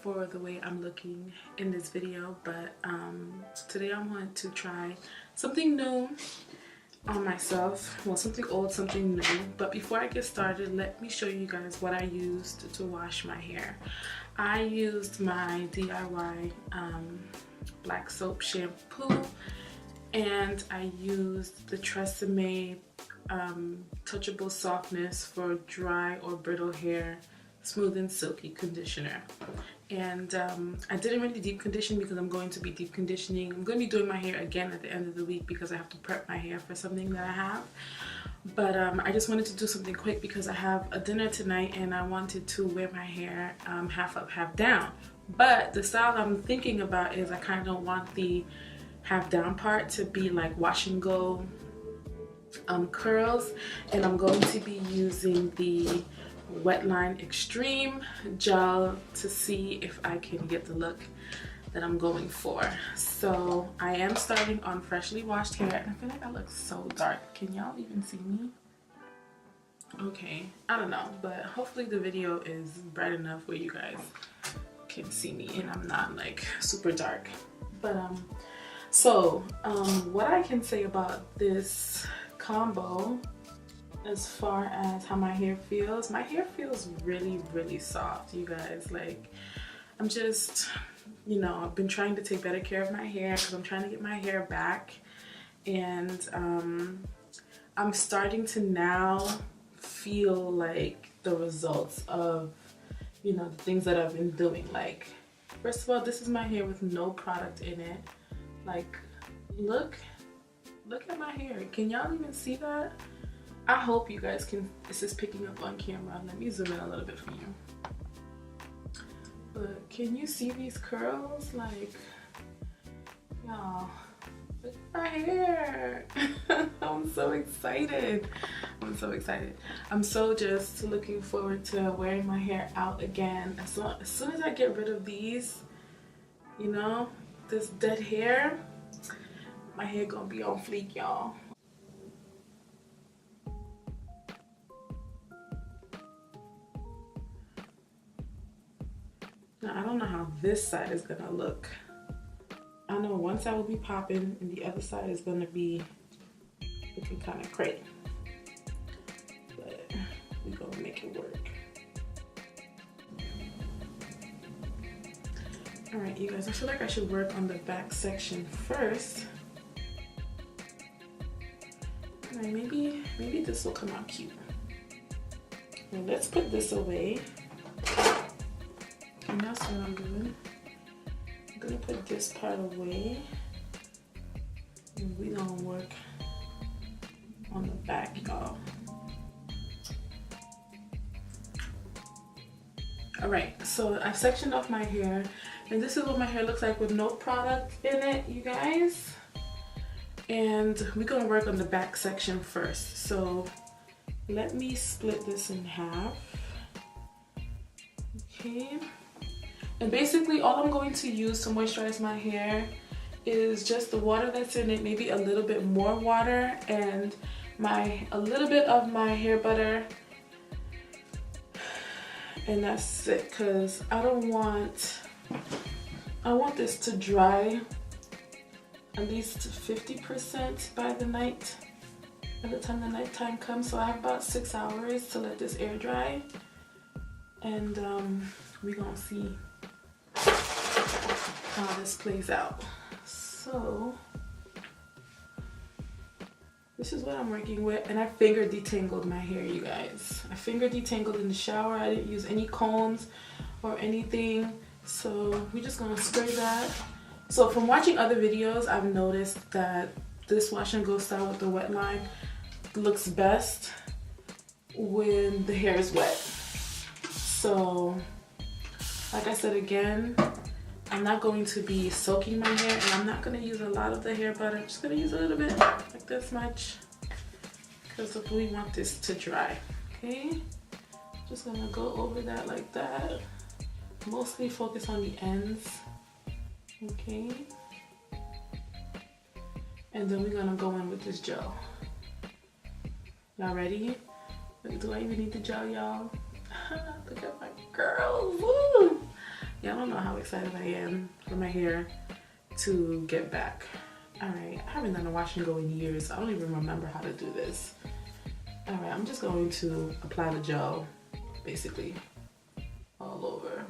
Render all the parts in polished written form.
for the way I'm looking in this video, but today I want to try something new on myself. Well, something old, something new. But before I get started, let me show you guys what I used to wash my hair. I used my DIY black soap shampoo, and I used the Tresemme touchable softness for dry or brittle hair, smooth and silky conditioner. And I didn't really deep condition because I'm going to be deep conditioning. I'm going to be doing my hair again at the end of the week because I have to prep my hair for something that I have. But I just wanted to do something quick because I have a dinner tonight and I wanted to wear my hair half up, half down. But the style I'm thinking about is I kind of don't want the half down part to be like wash and go curls, and I'm going to be using the Wetline Extreme gel to see if I can get the look that I'm going for. So I am starting on freshly washed hair, and I feel like I look so dark. Can y'all even see me? Okay, I don't know, but hopefully the video is bright enough where you guys can see me and I'm not like super dark. But what I can say about this combo as far as how my hair feels really soft, you guys. Like, I'm just, you know, I've been trying to take better care of my hair because I'm trying to get my hair back, and I'm starting to now feel like the results of, you know, the things that I've been doing. Like, first of all, this is my hair with no product in it. Like, look at my hair. Can y'all even see that? I hope you guys can. This is picking up on camera. Let me zoom in a little bit for you. But can you see these curls? Like, y'all, look at my hair. I'm so excited. I'm so excited. I'm so just looking forward to wearing my hair out again. As soon as I get rid of these, you know, this dead hair, my hair gonna be on fleek, y'all. Now, I don't know how this side is gonna look. I know one side will be popping and the other side is gonna be looking kind of crazy. But we're gonna make it work. All right, you guys, I feel like I should work on the back section first. All right, maybe this will come out cute. Now let's put this away. And that's what I'm doing. I'm gonna put this part away, and we're gonna work on the back, y'all. All right, so I've sectioned off my hair, and this is what my hair looks like with no product in it, you guys. And we're gonna work on the back section first. So let me split this in half. Okay. And basically all I'm going to use to moisturize my hair is just the water that's in it, maybe a little bit more water, and a little bit of my hair butter. And that's it, because I want this to dry at least 50% by the night, by the time the nighttime comes. So I have about 6 hours to let this air dry, and we're gonna see how this plays out. So this is what I'm working with, and I finger detangled my hair, you guys. I finger detangled in the shower. I didn't use any combs or anything, so we're just gonna spray that. So from watching other videos, I've noticed that this wash and go style with the Wetline looks best when the hair is wet. So like I said again, I'm not going to be soaking my hair, and I'm not going to use a lot of the hair butter. I'm just going to use a little bit, like this much, because we want this to dry. Okay, just going to go over that like that. Mostly focus on the ends. Okay, and then we're going to go in with this gel. Y'all ready? Do I even need the gel, y'all? Look at my girls. Woo! Y'all don't know how excited I am for my hair to get back. Alright, I haven't done a wash and go in years. I don't even remember how to do this. Alright, I'm just going to apply the gel basically all over.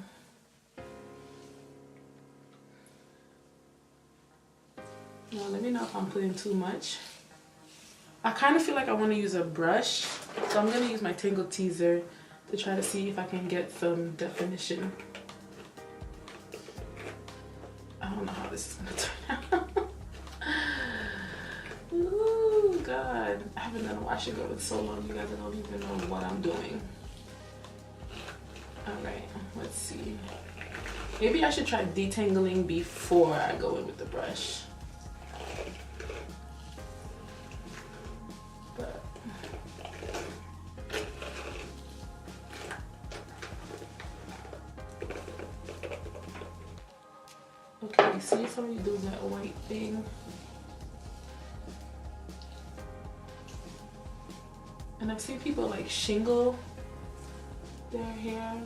Now let me know if I'm putting too much. I kind of feel like I want to use a brush, so I'm going to use my Tangle Teaser to try to see if I can get some definition. I don't know how this is going to turn out. Ooh, God. I haven't done a wash and go in so long, you guys. I don't even know what I'm doing. Alright, let's see. Maybe I should try detangling before I go in with the brush. But okay, see somebody do that white thing. And I've seen people like shingle their hair.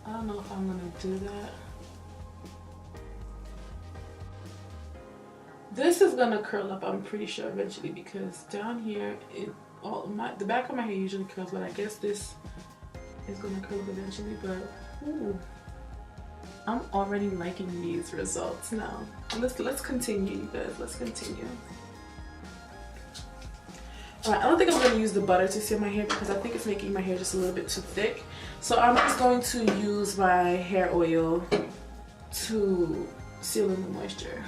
I don't know if I'm gonna do that. This is gonna curl up, I'm pretty sure, eventually, because down here, the back of my hair usually curls, but I guess this is gonna curl up eventually. But ooh, I'm already liking these results now. Let's continue, you guys. Let's continue. Alright, I don't think I'm going to use the butter to seal my hair because I think it's making my hair just a little bit too thick. So I'm just going to use my hair oil to seal in the moisture.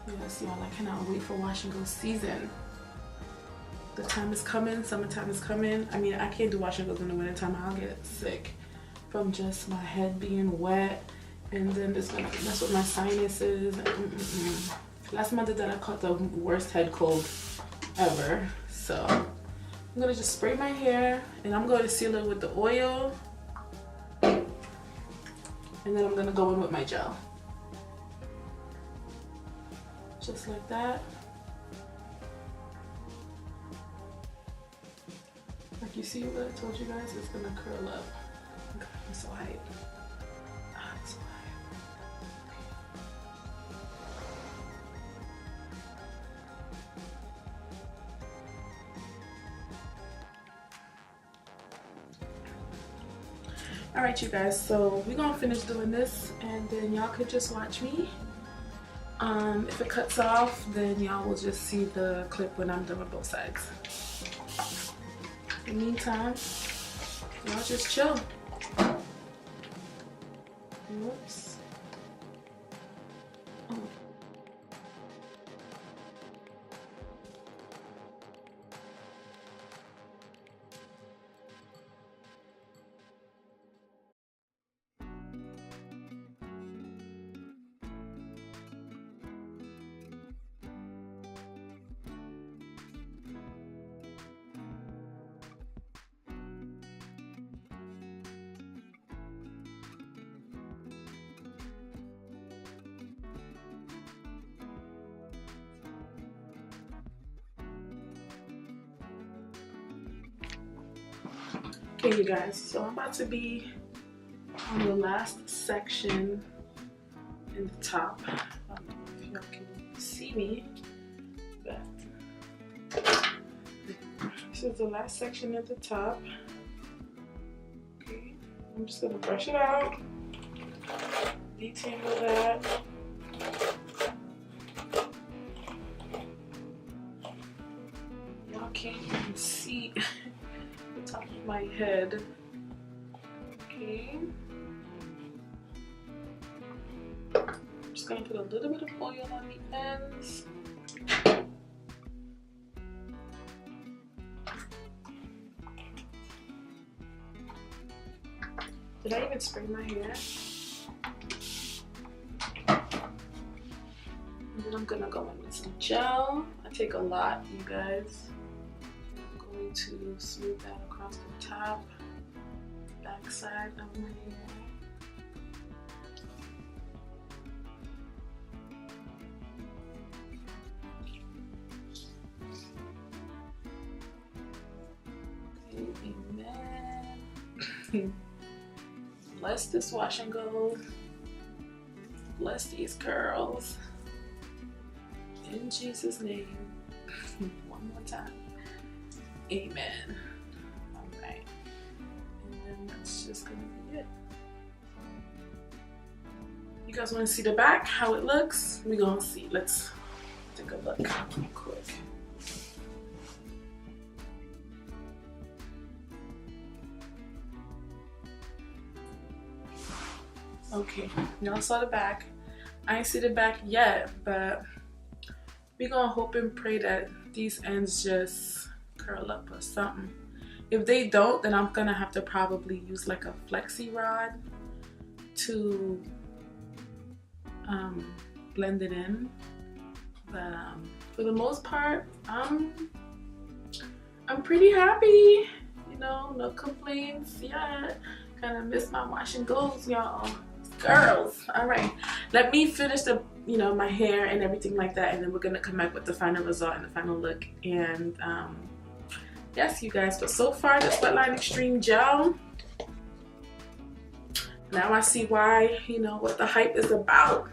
Yes, y'all, I cannot wait for wash and go season. The time is coming, summertime is coming. I mean, I can't do wash and goes in the wintertime. I'll get sick from just my head being wet. And then it's gonna mess with my sinuses. Last month that I caught the worst head cold ever. So I'm gonna just spray my hair and I'm going to seal it with the oil. And then I'm gonna go in with my gel. Just like that. Like you see what I told you guys, it's gonna curl up. God, I'm so hyped. I'm so hyped. Alright, you guys, so we're gonna finish doing this and then y'all could just watch me. If it cuts off, then y'all will just see the clip when I'm done with both sides. In the meantime, y'all just chill. Whoops. Oh. Okay, you guys, so I'm about to be on the last section in the top. I don't know if y'all can see me, but this is the last section at the top. Okay, I'm just gonna brush it out, detangle that. Y'all can't even see the top of my head. Okay. I'm just gonna put a little bit of oil on the ends. Did I even spray my hair? And then I'm gonna go in with some gel. I take a lot, you guys. I'm going to smooth that across the top, back side of my hair. And bless this wash and go. Bless these curls. In Jesus' name. One more time. Amen. Alright. And then that's just gonna be it. You guys want to see the back, how it looks? We're gonna see. Let's take a look real quick. Okay, y'all saw the back. I ain't see the back yet, but we're gonna hope and pray that these ends just curl up or something. If they don't, then I'm gonna have to probably use like a flexi rod to blend it in. But for the most part, I'm pretty happy. You know, no complaints yet. Kind of miss my wash and goes, y'all. Girls. All right, let me finish the, you know, my hair and everything like that, and then we're gonna come back with the final result and the final look. And yes, you guys, but so far this Wetline Extreme Gel, now I see why, you know, what the hype is about.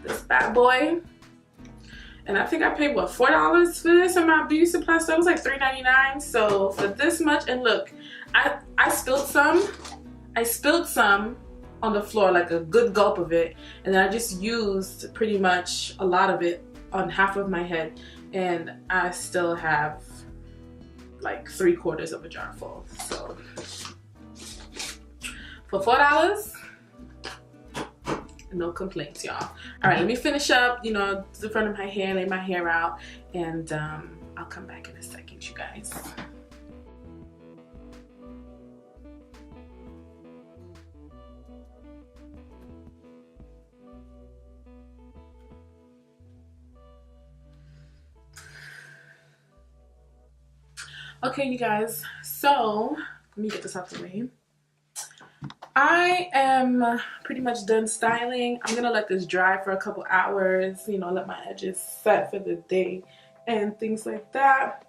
This bad boy. And I think I paid what, $4 for this in my beauty supply store. It was like $3.99. So for this much, and look, I spilled some on the floor, like a good gulp of it, and then I just used pretty much a lot of it on half of my head, and I still have like 3/4 of a jar full. So for $4, no complaints, y'all. All right, let me finish up, you know, the front of my hair, lay my hair out, and I'll come back in a second, you guys. Okay, you guys, so let me get this out the way. I am pretty much done styling. I'm gonna let this dry for a couple hours, you know, let my edges set for the day and things like that.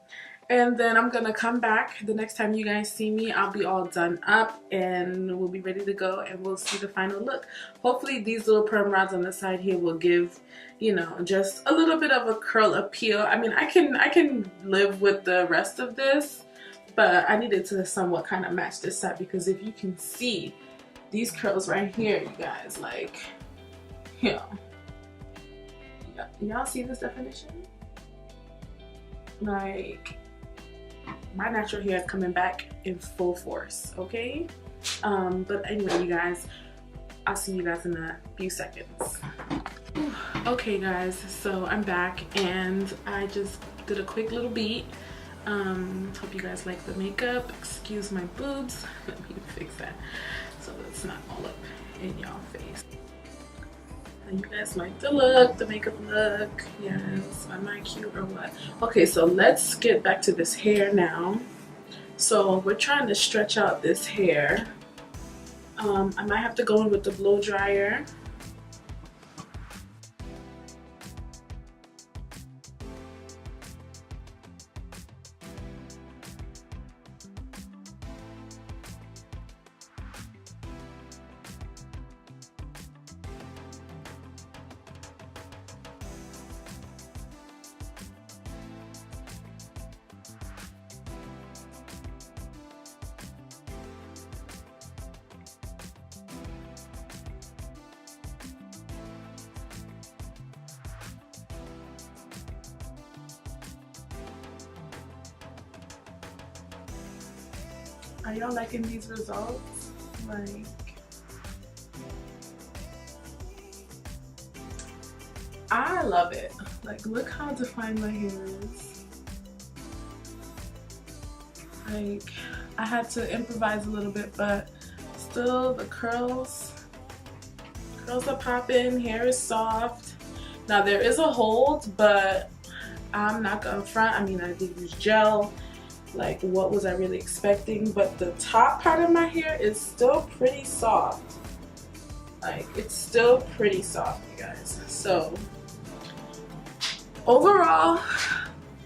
And then I'm gonna come back the next time you guys see me. I'll be all done up and we'll be ready to go, and we'll see the final look. Hopefully these little perm rods on the side here will give, you know, just a little bit of a curl appeal. I mean, I can live with the rest of this, but I needed to somewhat kind of match this side, because if you can see these curls right here, you guys, like, you know, y'all see this definition? Like, my natural hair is coming back in full force, okay? But anyway, you guys, I'll see you guys in a few seconds. Okay guys, so I'm back and I just did a quick little beat. Hope you guys like the makeup. Excuse my boobs. Let me fix that so it's not all up in y'all face. You guys like the look, the makeup look? Yes, am I cute or what? Okay, so let's get back to this hair now. So we're trying to stretch out this hair. I might have to go in with the blow dryer. Are y'all liking these results? Like, I love it. Like, look how defined my hair is. Like, I had to improvise a little bit, but still the curls are popping, hair is soft. Now there is a hold, but I'm not gonna front. I mean, I did use gel. Like, what was I really expecting? But the top part of my hair is still pretty soft. Like, it's still pretty soft, you guys. So overall,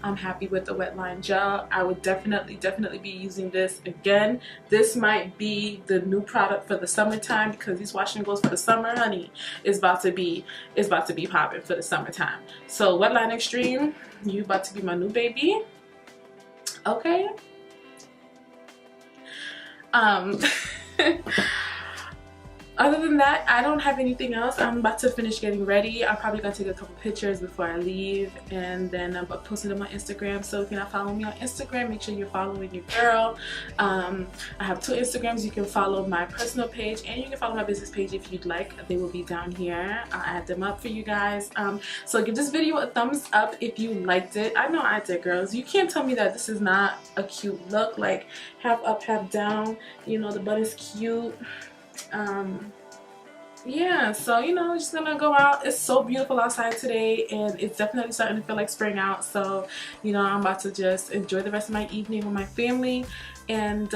I'm happy with the wet line gel. I would definitely be using this again. This might be the new product for the summertime, because these wash and goes for the summer, honey, is about to be popping for the summertime. So Wet Line Extreme, you about to be my new baby. Okay. Other than that, I don't have anything else. I'm about to finish getting ready. I'm probably gonna take a couple pictures before I leave, and then I'm posting them on Instagram. So if you're not following me on Instagram, make sure you're following your girl. I have 2 Instagrams. You can follow my personal page, and you can follow my business page if you'd like. They will be down here. I'll add them up for you guys. So give this video a thumbs up if you liked it. I know I did, girls. You can't tell me that this is not a cute look. Like, half up, half down. You know, the butt is cute. Yeah, so you know, just gonna go out. It's so beautiful outside today, and it's definitely starting to feel like spring out. So you know, I'm about to just enjoy the rest of my evening with my family, and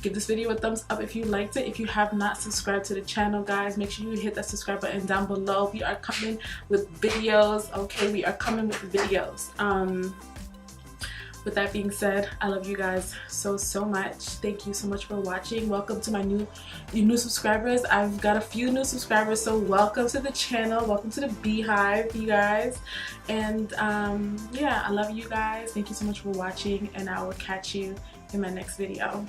give this video a thumbs up if you liked it. If you have not subscribed to the channel, guys, make sure you hit that subscribe button down below. We are coming with videos. Okay, we are coming with videos. With that being said, I love you guys so much. Thank you so much for watching. Welcome to my new subscribers. I've got a few new subscribers, so welcome to the channel. Welcome to the beehive, you guys. And yeah, I love you guys. Thank you so much for watching, and I will catch you in my next video.